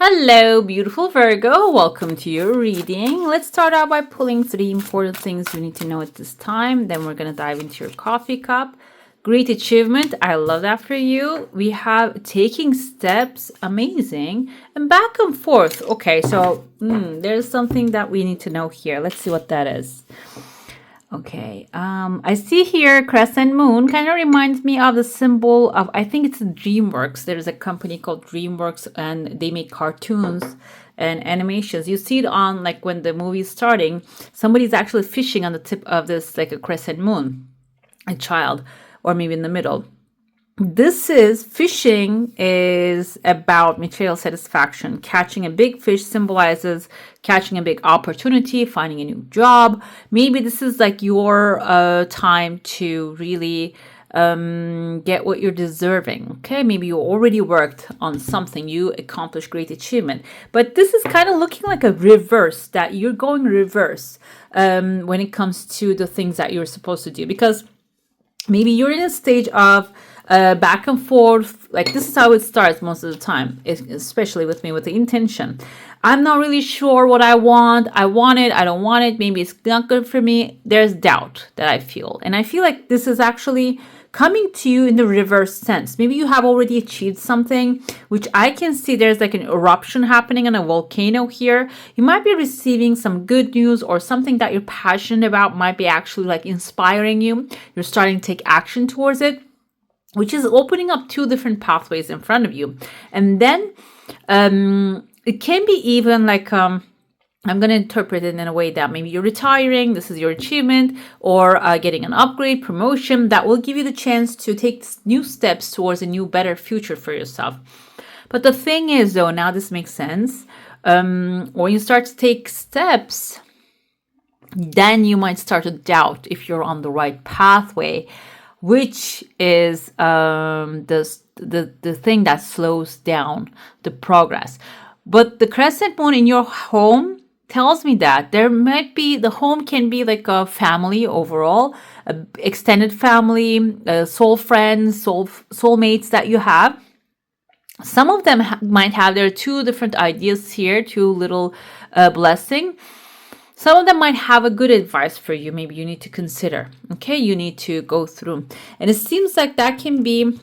Hello, beautiful Virgo. Welcome to your reading. Let's start out by pulling 3 important things you need to know at this time. Then we're going to dive into your coffee cup. Great achievement. I love that for you. We have taking steps. Amazing. And back and forth. Okay, so there's something that we need to know here. Let's see what that is. Okay, I see here crescent moon kind of reminds me of the symbol of, I think it's DreamWorks. There's a company called DreamWorks and they make cartoons and animations. You see it on like when the movie is starting, somebody's actually fishing on the tip of this like a crescent moon, a child, or maybe in the middle. This is fishing is about material satisfaction. Catching a big fish symbolizes catching a big opportunity, finding a new job. Maybe this is like your time to really get what you're deserving. Okay, maybe you already worked on something, you accomplished great achievement, but this is kind of looking like a reverse, that you're going reverse when it comes to the things that you're supposed to do, because maybe you're in a stage of back and forth. Like this is how it starts most of the time, especially with me, with the intention. I'm not really sure what I want. I want it. I don't want it. Maybe it's not good for me. There's doubt that I feel. And I feel like this is actually coming to you in the reverse sense. Maybe you have already achieved something, which I can see there's like an eruption happening on a volcano here. You might be receiving some good news, or something that you're passionate about might be actually like inspiring you. You're starting to take action towards it, which is opening up 2 different pathways in front of you. And then it can be even like, I'm going to interpret it in a way that maybe you're retiring, this is your achievement, or getting an upgrade, promotion that will give you the chance to take new steps towards a new, better future for yourself. But the thing is, though, now this makes sense. When you start to take steps, then you might start to doubt if you're on the right pathway, which is the thing that slows down the progress. But the crescent moon in your home tells me that there might be, the home can be like a family overall, a extended family, soul friends, soulmates that you have. Some of them might have their 2 different ideas here, 2 little blessing. Some of them might have a good advice for you. Maybe you need to consider. Okay, you need to go through. And it seems like that can be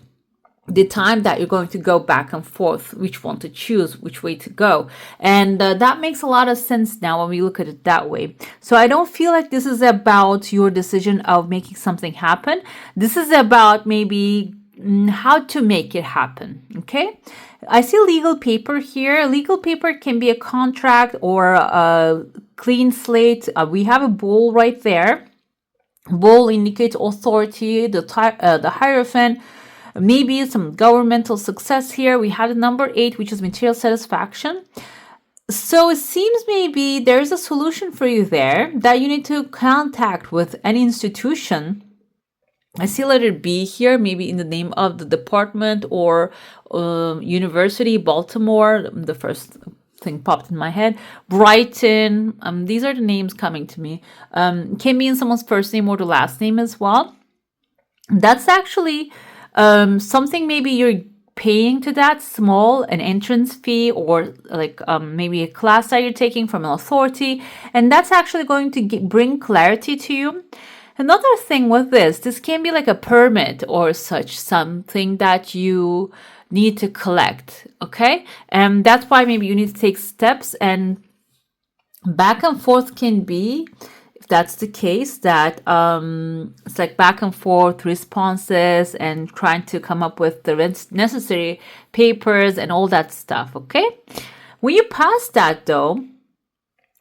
the time that you're going to go back and forth, which one to choose, which way to go. And that makes a lot of sense now when we look at it that way. So I don't feel like this is about your decision of making something happen. This is about maybe how to make it happen. Okay, I see legal paper here. Legal paper can be a contract or a clean slate. We have a bull right there. Bull indicates authority, the Hierophant. Maybe some governmental success here. We had a number 8, which is material satisfaction. So it seems maybe there's a solution for you there, that you need to contact with an institution. I see letter B here, maybe in the name of the department or university, Baltimore. The first thing popped in my head. Brighton. These are the names coming to me. Can be in someone's first name or the last name as well. That's actually something maybe you're paying to that, small, an entrance fee, or like maybe a class that you're taking from an authority, and that's actually going to bring clarity to you. Another thing with this can be like a permit or such, something that you need to collect, okay? And that's why maybe you need to take steps, and back and forth can be, if that's the case, that it's like back and forth responses and trying to come up with the necessary papers and all that stuff, okay? When you pass that, though,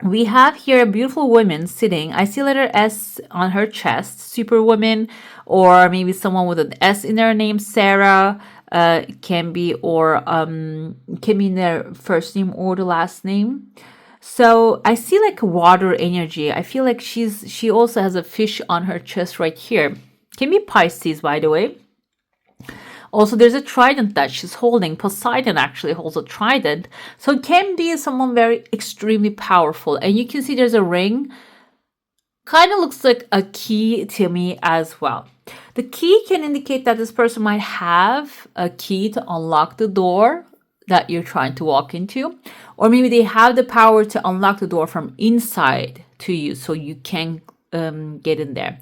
we have here a beautiful woman sitting. I see letter S on her chest, superwoman, or maybe someone with an S in their name, Sarah, can be, or can be in their first name or the last name. So I see like water energy. I feel like she also has a fish on her chest right here. Can be Pisces, by the way. Also, there's a trident that she's holding. Poseidon actually holds a trident. So it can be someone very extremely powerful. And you can see there's a ring. Kind of looks like a key to me as well. The key can indicate that this person might have a key to unlock the door that you're trying to walk into, or maybe they have the power to unlock the door from inside to you so you can get in there.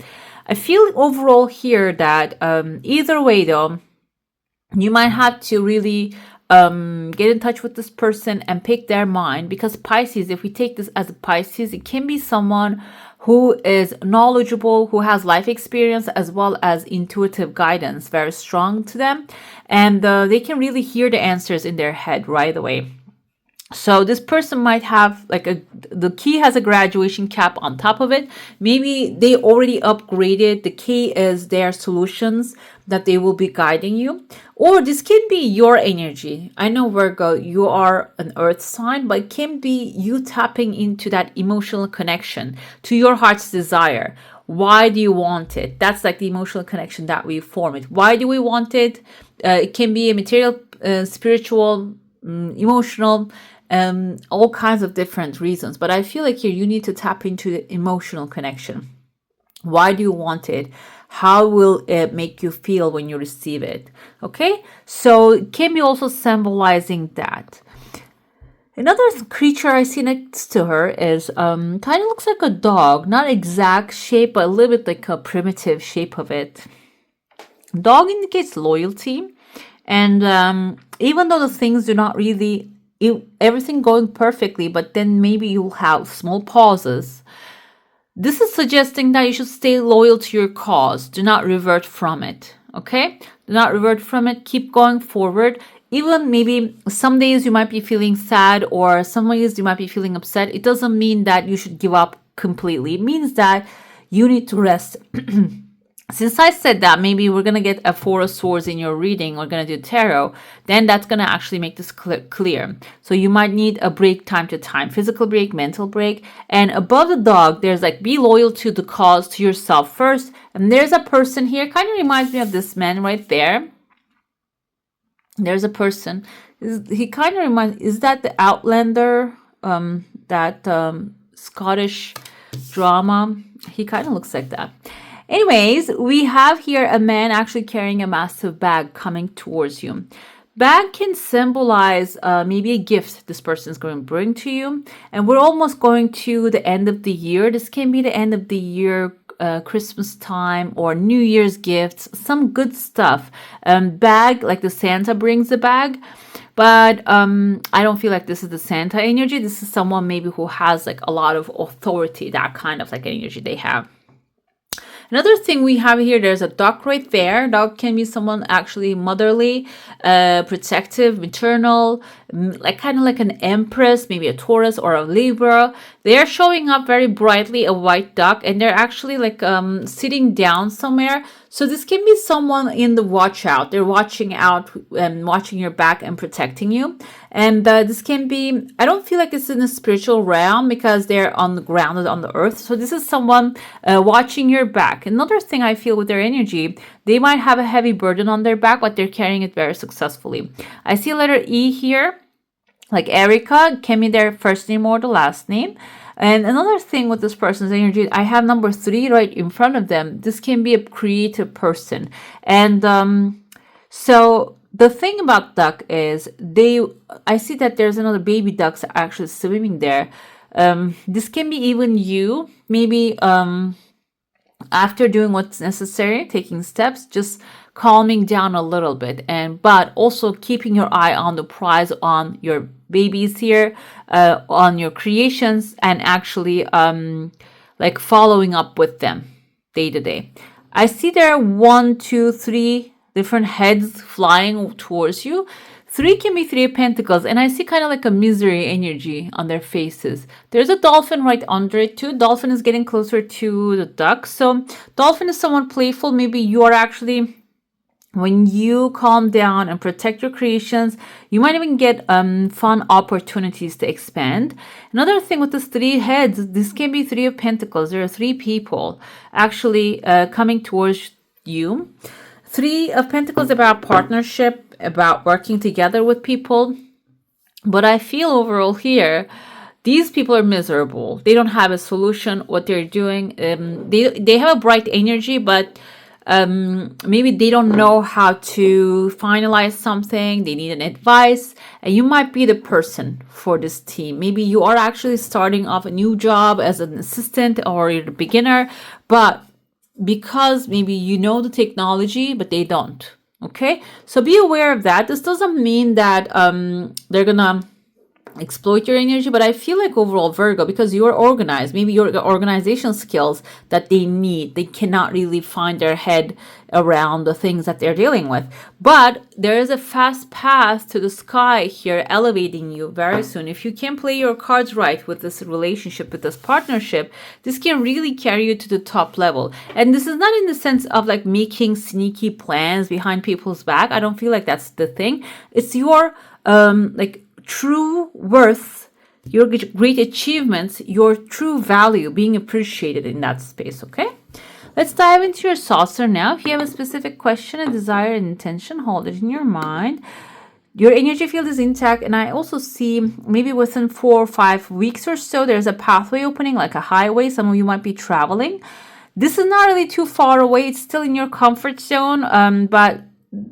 I feel overall here that either way though, you might have to really get in touch with this person and pick their mind, because Pisces, if we take this as a Pisces, it can be someone who is knowledgeable, who has life experience as well as intuitive guidance very strong to them, and they can really hear the answers in their head right away. So this person might have like the key has a graduation cap on top of it. Maybe they already upgraded. The key is their solutions that they will be guiding you. Or this can be your energy. I know, Virgo, you are an earth sign, but it can be you tapping into that emotional connection to your heart's desire. Why do you want it? That's like the emotional connection that we form it. Why do we want it? It can be a material, spiritual, emotional, all kinds of different reasons. But I feel like here you need to tap into the emotional connection. Why do you want it? How will it make you feel when you receive it? Okay, so it can be also symbolizing that. Another creature I see next to her is kind of looks like a dog, not exact shape, but a little bit like a primitive shape of it. Dog indicates loyalty, and even though the things do not really everything going perfectly, but then maybe you'll have small pauses. This is suggesting that you should stay loyal to your cause. Do not revert from it. Okay? Do not revert from it. Keep going forward. Even maybe some days you might be feeling sad, or some days you might be feeling upset. It doesn't mean that you should give up completely. It means that you need to rest. Since I said that, maybe we're going to get a Four of Swords in your reading, we're going to do tarot, then that's going to actually make this clear. So you might need a break time to time, physical break, mental break. And above the dog, there's like, be loyal to the cause, to yourself first. And there's a person here, kind of reminds me of this man right there. There's a person. He kind of reminds, is that the Outlander, that Scottish drama? He kind of looks like that. Anyways, we have here a man actually carrying a massive bag coming towards you. Bag can symbolize maybe a gift this person is going to bring to you. And we're almost going to the end of the year. This can be the end of the year, Christmas time, or New Year's gifts, some good stuff. Bag, like the Santa brings the bag. But I don't feel like this is the Santa energy. This is someone maybe who has like a lot of authority, that kind of like energy they have. Another thing we have here, there's a duck right there. Duck can be someone actually motherly, protective, maternal, like kind of like an empress, maybe a Taurus or a Libra. They're showing up very brightly, a white duck, and they're actually like sitting down somewhere. So this can be someone in the watch out. They're watching out and watching your back and protecting you. And this can be, I don't feel like this is in the spiritual realm because they're on the ground, on the earth. So this is someone watching your back. Another thing I feel with their energy, they might have a heavy burden on their back, but they're carrying it very successfully. I see a letter E here, like Erica, can be their first name or the last name. And another thing with this person's energy, I have number 3 right in front of them. This can be a creative person. And so the thing about duck is I see that there's another baby ducks actually swimming there. This can be even you, maybe after doing what's necessary, taking steps, just calming down a little bit, but also keeping your eye on the prize, on your babies here, on your creations, and actually like following up with them day to day. I see there are 1, 2, 3 different heads flying towards you. 3 can be 3 of Pentacles, and I see kind of like a misery energy on their faces. There's a dolphin right under it too. Dolphin is getting closer to the duck. So dolphin is someone playful. Maybe you are actually, when you calm down and protect your creations, you might even get fun opportunities to expand. Another thing with this 3 heads, this can be 3 of Pentacles. There are 3 people actually coming towards you. 3 of Pentacles about partnership, about working together with people. But I feel overall here, these people are miserable. They don't have a solution. What they're doing, they have a bright energy, but maybe they don't know how to finalize something, they need an advice, and you might be the person for this team. Maybe you are actually starting off a new job as an assistant, or you're a beginner, but because maybe you know the technology, but they don't. Okay, so be aware of that. This doesn't mean that they're gonna exploit your energy, but I feel like overall, Virgo, because you're organized, maybe your organization skills that they cannot really find their head around the things that they're dealing with. But there is a fast path to the sky here, elevating you very soon. If you can play your cards right with this relationship, with this partnership, this can really carry you to the top level. And this is not in the sense of like making sneaky plans behind people's back. I don't feel like that's the thing. It's your like true worth, your great achievements, your true value being appreciated in that space. Okay, let's dive into your saucer now. If you have a specific question, a desire, an intention, hold it in your mind. Your energy field is intact, and I also see maybe within 4 or 5 weeks or so there's a pathway opening, like a highway. Some of you might be traveling. This is not really too far away. It's still in your comfort zone, but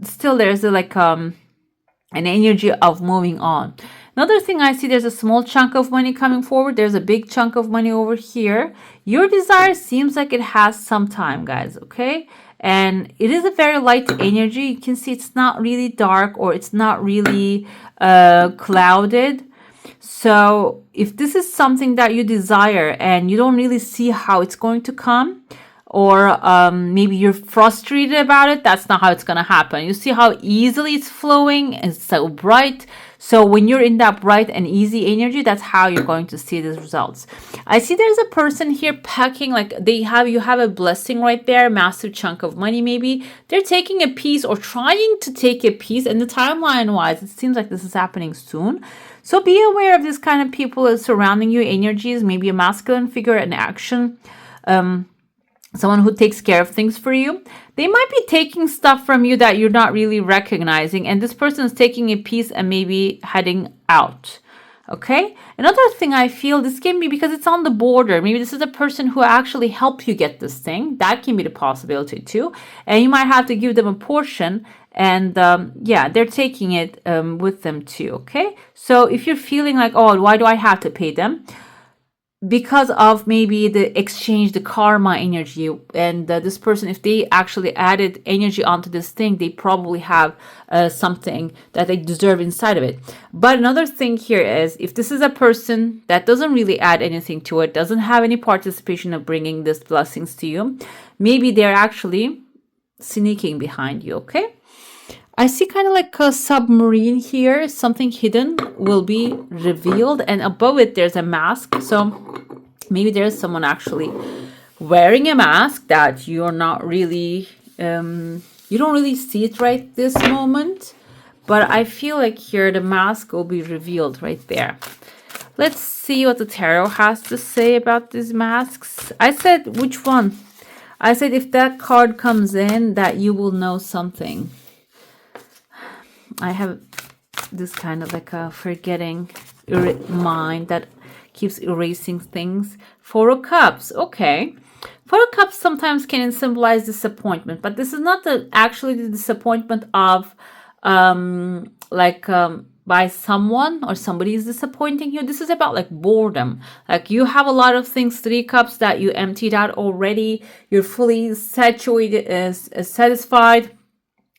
still there's an energy of moving on. Another thing I see, there's a small chunk of money coming forward. There's a big chunk of money over here. Your desire seems like it has some time, guys, okay? And it is a very light energy. You can see it's not really dark, or it's not really clouded. So if this is something that you desire and you don't really see how it's going to come, or maybe you're frustrated about it, that's not how it's going to happen. You see how easily it's flowing, it's so bright. So when you're in that bright and easy energy, that's how you're going to see the results. I see there's a person here packing, like you have a blessing right there, massive chunk of money maybe. They're taking a piece or trying to take a piece, and the timeline wise, it seems like this is happening soon. So be aware of this kind of people surrounding you, energies, maybe a masculine figure in action. Someone who takes care of things for you. They might be taking stuff from you that you're not really recognizing, and this person is taking a piece and maybe heading out. Okay? Another thing I feel, this can be because it's on the border. Maybe this is a person who actually helped you get this thing. That can be the possibility too. And you might have to give them a portion, and yeah, they're taking it with them too. Okay? So if you're feeling like, oh, why do I have to pay them? Because of maybe the exchange, the karma energy, and this person, if they actually added energy onto this thing, they probably have something that they deserve inside of it. But another thing here is, if this is a person that doesn't really add anything to it, doesn't have any participation of bringing these blessings to you, maybe they're actually sneaking behind you. Okay, I see kind of like a submarine here. Something hidden will be revealed, and above it there's a mask. So maybe there's someone actually wearing a mask that you're not really you don't really see it right this moment, but I feel like here the mask will be revealed right there. Let's see what the tarot has to say about these masks. I said, which one? I said if that card comes in, that you will know something. I have this kind of like a forgetting mind that keeps erasing things. 4 of Cups. Okay. 4 of Cups sometimes can symbolize disappointment, but this is not actually the disappointment of by someone or somebody is disappointing you. This is about like boredom. Like you have a lot of things, 3 cups that you emptied out already. You're fully saturated, satisfied,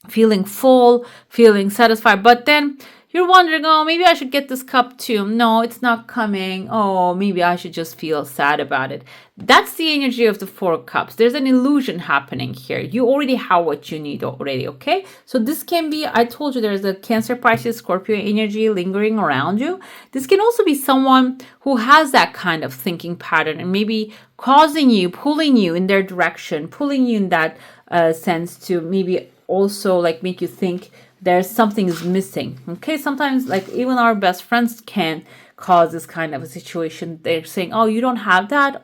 feeling full, feeling satisfied, but then you're wondering, oh, maybe I should get this cup too. No, it's not coming. Oh, maybe I should just feel sad about it. That's the energy of the 4 of Cups. There's an illusion happening here. You already have what you need already, okay? So this can be, I told you there's a Cancer, Pisces, Scorpio energy lingering around you. This can also be someone who has that kind of thinking pattern and maybe causing you, pulling you in their direction, pulling you in that sense to maybe also like make you think there's something is missing. Okay, sometimes like even our best friends can cause this kind of a situation. They're saying, oh, you don't have that?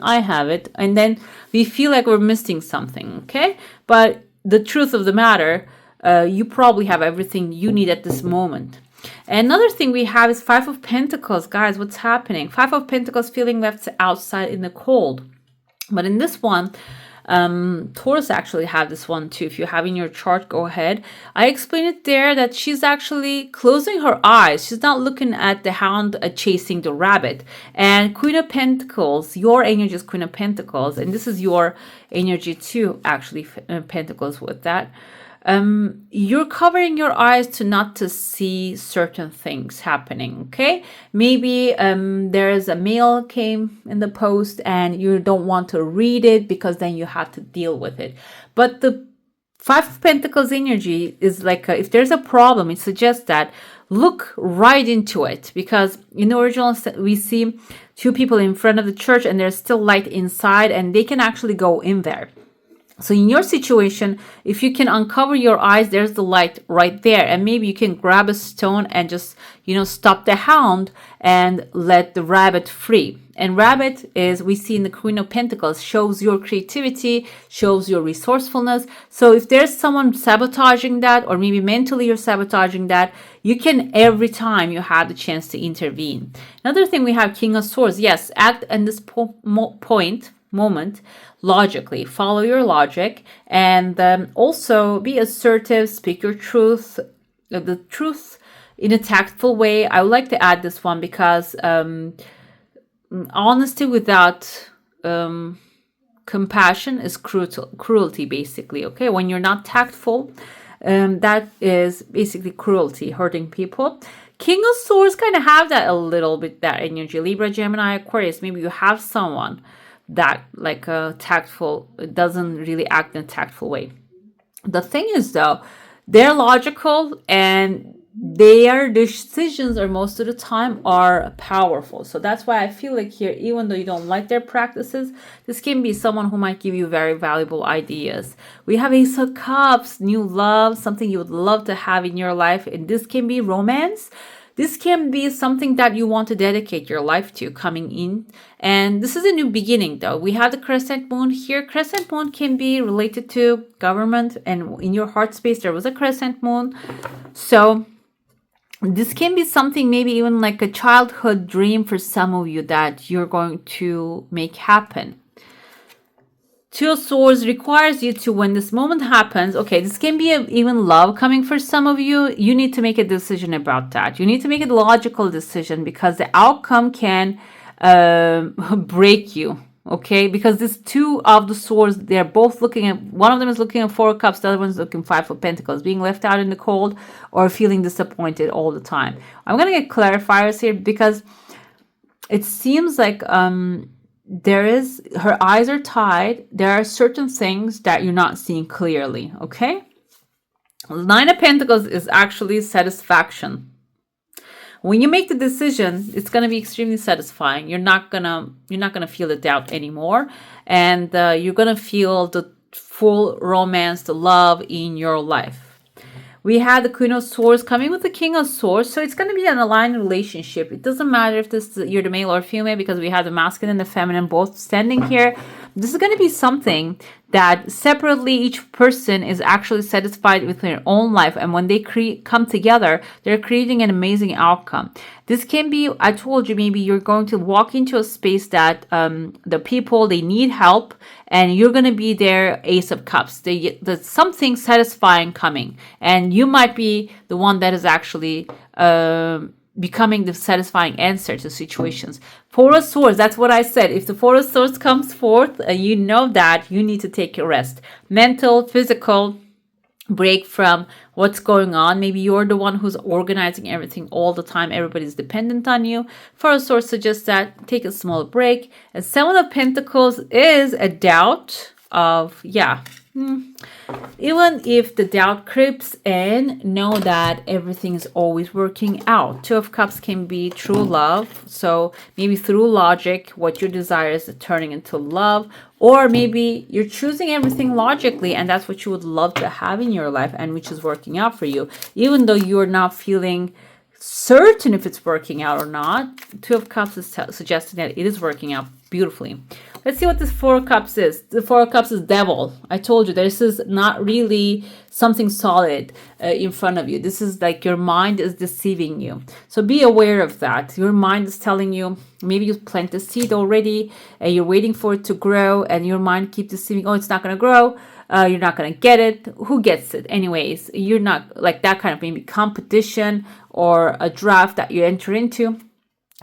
I have it. And then we feel like we're missing something. Okay, but the truth of the matter, you probably have everything you need at this moment. And another thing we have is 5 of Pentacles. Guys, what's happening? 5 of Pentacles, feeling left outside in the cold. But in this one, Taurus actually have this one too. If you have in your chart, go ahead. I explained it there that she's actually closing her eyes. She's not looking at the hound chasing the rabbit. And Queen of Pentacles, your energy is Queen of Pentacles, and this is your energy too, actually, Pentacles with that. You're covering your eyes to not to see certain things happening. Okay, maybe there's a mail came in the post and you don't want to read it because then you have to deal with it. But the Five of Pentacles energy is like if there's a problem, it suggests that look right into it, because in the original we see two people in front of the church and there's still light inside and they can actually go in there. So in your situation, if you can uncover your eyes, there's the light right there. And maybe you can grab a stone and just, stop the hound and let the rabbit free. And rabbit is, we see in the Queen of Pentacles, shows your creativity, shows your resourcefulness. So if there's someone sabotaging that, or maybe mentally you're sabotaging that, you can, every time you have the chance to intervene. Another thing, we have King of Swords. Yes, act in this moment logically, follow your logic, and also be assertive, speak your truth, the truth in a tactful way. I would like to add this one because honesty without compassion is cruelty, basically. Okay, when you're not tactful, that is basically cruelty, hurting people. King of Swords kind of have that a little bit, that energy. Libra, Gemini, Aquarius, maybe you have someone that like a tactful, doesn't really act in a tactful way. The thing is though, they're logical and their decisions are most of the time are powerful. So that's why I feel like here, even though you don't like their practices, this can be someone who might give you very valuable ideas. We have Ace of Cups, new love, something you would love to have in your life. And this can be romance. This can be something that you want to dedicate your life to coming in. And this is a new beginning though. We have the crescent moon here. Crescent moon can be related to government, and in your heart space there was a crescent moon. So this can be something, maybe even like a childhood dream for some of you that you're going to make happen. Two of Swords requires you to, when this moment happens, okay, this can be even love coming for some of you. You need to make a decision about that. You need to make a logical decision, because the outcome can break you, okay? Because this Two of the Swords, they're both looking at, one of them is looking at Four of Cups, the other one's looking Five of Pentacles, being left out in the cold or feeling disappointed all the time. I'm going to get clarifiers here, because it seems like her eyes are tied. There are certain things that you're not seeing clearly, okay? Nine of Pentacles is actually satisfaction. When you make the decision, it's going to be extremely satisfying. You're not gonna feel the doubt anymore, and you're gonna feel the full romance, the love in your life. We had the Queen of Swords coming with the King of Swords. So it's going to be an aligned relationship. It doesn't matter if you're the male or female, because we have the masculine and the feminine both standing here. This is going to be something that separately each person is actually satisfied with their own life. And when they come together, they're creating an amazing outcome. This can be, I told you, maybe you're going to walk into a space that the people, they need help, and you're going to be their Ace of Cups. There's something satisfying coming, and you might be the one that is actually becoming the satisfying answer to situations. Four of Swords, that's what I said. If the Four of Swords comes forth, you know that you need to take a rest. Mental, physical, break from what's going on. Maybe you're the one who's organizing everything all the time. Everybody's dependent on you. Four of Swords suggests that take a small break. And Seven of Pentacles is a doubt of, even if the doubt creeps in, know that everything is always working out. Two of Cups can be true love. So maybe through logic, what you desire is turning into love. Or maybe you're choosing everything logically, and that's what you would love to have in your life, and which is working out for you. Even though you're not feeling certain if it's working out or not. Two of Cups is suggesting that it is working out beautifully. Let's see what this Four of Cups is. The Four of Cups is Devil. I told you this is not really something solid in front of you. This is like your mind is deceiving you. So be aware of that. Your mind is telling you, maybe you plant a seed already and you're waiting for it to grow, and your mind keeps deceiving, oh, it's not going to grow. You're not going to get it. Who gets it? Anyways, you're not like that kind of maybe competition or a draft that you enter into.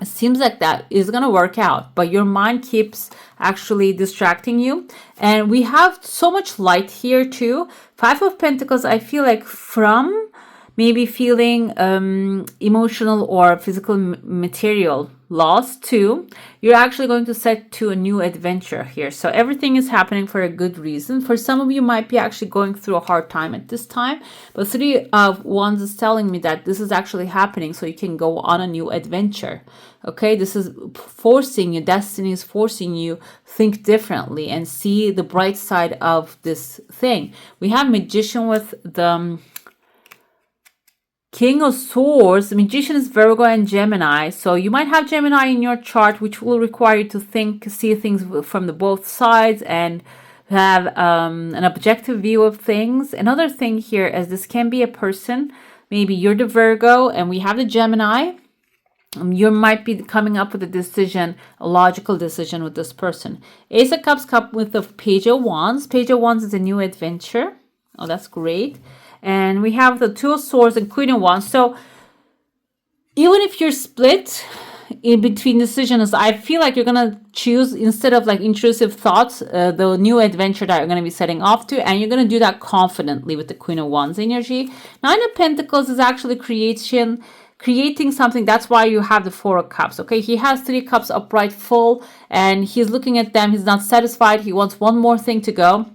It seems like that is going to work out, but your mind keeps actually distracting you. And we have so much light here too. Five of Pentacles, I feel like from maybe feeling emotional or physical material loss too, you're actually going to set to a new adventure here. So everything is happening for a good reason. For some of you might be actually going through a hard time at this time, but Three of Wands is telling me that this is actually happening so you can go on a new adventure. Okay, this is forcing you, destiny is forcing you think differently and see the bright side of this thing. We have Magician with the King of Swords. The Magician is Virgo and Gemini. So you might have Gemini in your chart, which will require you to think, see things from the both sides and have an objective view of things. Another thing here is this can be a person. Maybe you're the Virgo and we have the Gemini. You might be coming up with a decision, a logical decision with this person. Ace of Cups cup with the Page of Wands. Page of Wands is a new adventure. Oh, that's great. And we have the Two of Swords and Queen of Wands. So even if you're split in between decisions, I feel like you're going to choose, instead of like intrusive thoughts, the new adventure that you're going to be setting off to. And you're going to do that confidently with the Queen of Wands energy. Nine of Pentacles is actually creating something. That's why you have the Four of Cups. Okay, he has three cups upright full and he's looking at them. He's not satisfied. He wants one more thing to go.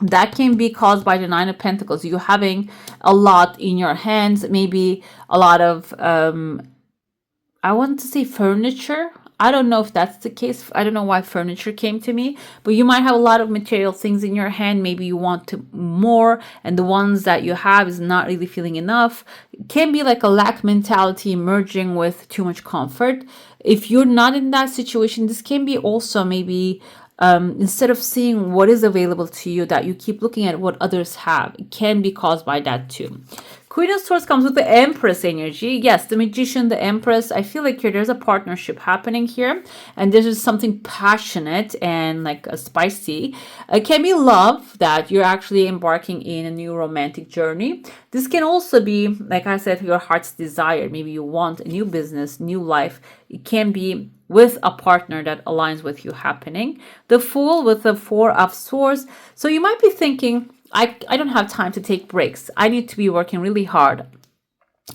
That can be caused by the Nine of Pentacles. You having a lot in your hands, maybe a lot of I want to say furniture. I don't know if that's the case. I don't know why furniture came to me, but you might have a lot of material things in your hand. Maybe you want to more, and the ones that you have is not really feeling enough. It can be like a lack mentality merging with too much comfort. If you're not in that situation, this can be also maybe instead of seeing what is available to you, that you keep looking at what others have. It can be caused by that too. Queen of Swords comes with the Empress energy. Yes, the Magician, the Empress. I feel like there's a partnership happening here. And this is something passionate and like a spicy. It can be love, that you're actually embarking in a new romantic journey. This can also be, like I said, your heart's desire. Maybe you want a new business, new life. It can be with a partner that aligns with you happening. The Fool with the Four of Swords. So you might be thinking, I don't have time to take breaks. I need to be working really hard.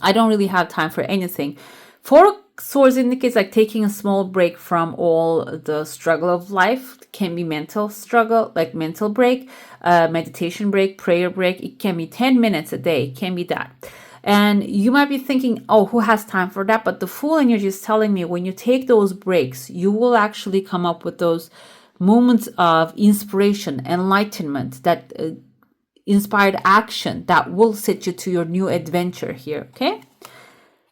I don't really have time for anything. Four of Swords indicates like taking a small break from all the struggle of life. It can be mental struggle, like mental break, meditation break, prayer break. It can be 10 minutes a day. It can be that. And you might be thinking, oh, who has time for that? But the Fool energy is telling me when you take those breaks, you will actually come up with those moments of inspiration, enlightenment, that inspired action that will set you to your new adventure here. Okay.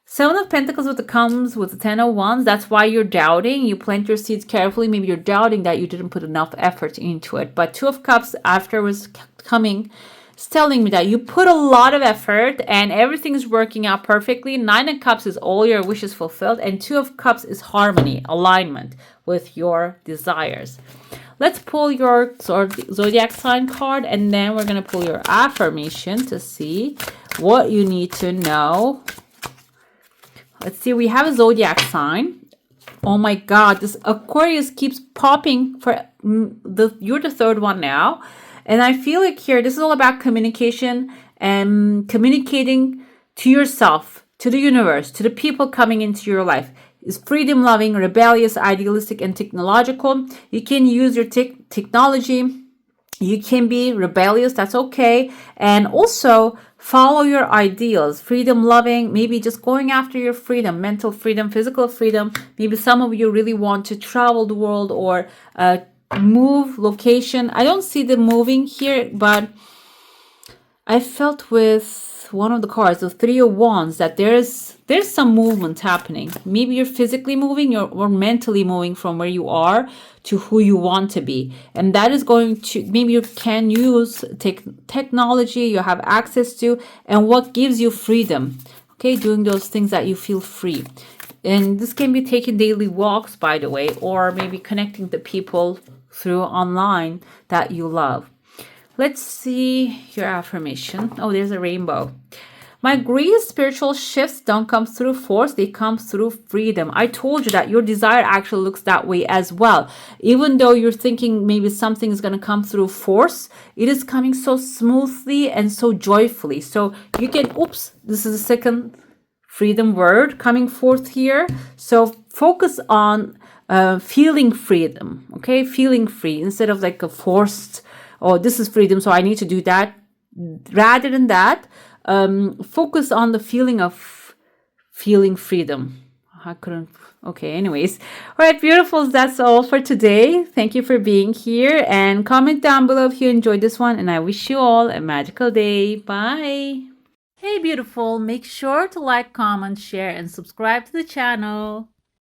Seven of Pentacles comes with the Ten of Wands. That's why you're doubting. You plant your seeds carefully. Maybe you're doubting that you didn't put enough effort into it. But Two of Cups afterwards coming, it's telling me that you put a lot of effort and everything is working out perfectly. Nine of Cups is all your wishes fulfilled. And Two of Cups is harmony, alignment with your desires. Let's pull your zodiac sign card, and then we're going to pull your affirmation to see what you need to know. Let's see. We have a zodiac sign. Oh my God, this Aquarius keeps popping for you're the third one now. And I feel like here, this is all about communication and communicating to yourself, to the universe, to the people coming into your life. Is freedom loving, rebellious, idealistic, and technological. You can use your technology. You can be rebellious. That's okay. And also follow your ideals. Freedom loving, maybe just going after your freedom, mental freedom, physical freedom. Maybe some of you really want to travel the world or move location. I don't see the moving here, but I felt with with one of the cards, the Three of Wands, that there's some movement happening. Maybe you're physically moving or mentally moving from where you are to who you want to be. And that is going to, maybe you can use technology you have access to and what gives you freedom. Okay, doing those things that you feel free. And this can be taking daily walks, by the way, or maybe connecting to people through online that you love. Let's see your affirmation. Oh, there's a rainbow. My greatest spiritual shifts don't come through force, they come through freedom. I told you that your desire actually looks that way as well. Even though you're thinking maybe something is going to come through force, it is coming so smoothly and so joyfully. So you can, this is the second freedom word coming forth here. So focus on feeling freedom, okay? Feeling free instead of like a forced, oh, this is freedom, so I need to do that. Rather than that, focus on the feeling of feeling freedom. Okay, anyways. All right, beautifuls, that's all for today. Thank you for being here, and comment down below if you enjoyed this one, and I wish you all a magical day. Bye. Hey, beautiful, make sure to like, comment, share, and subscribe to the channel.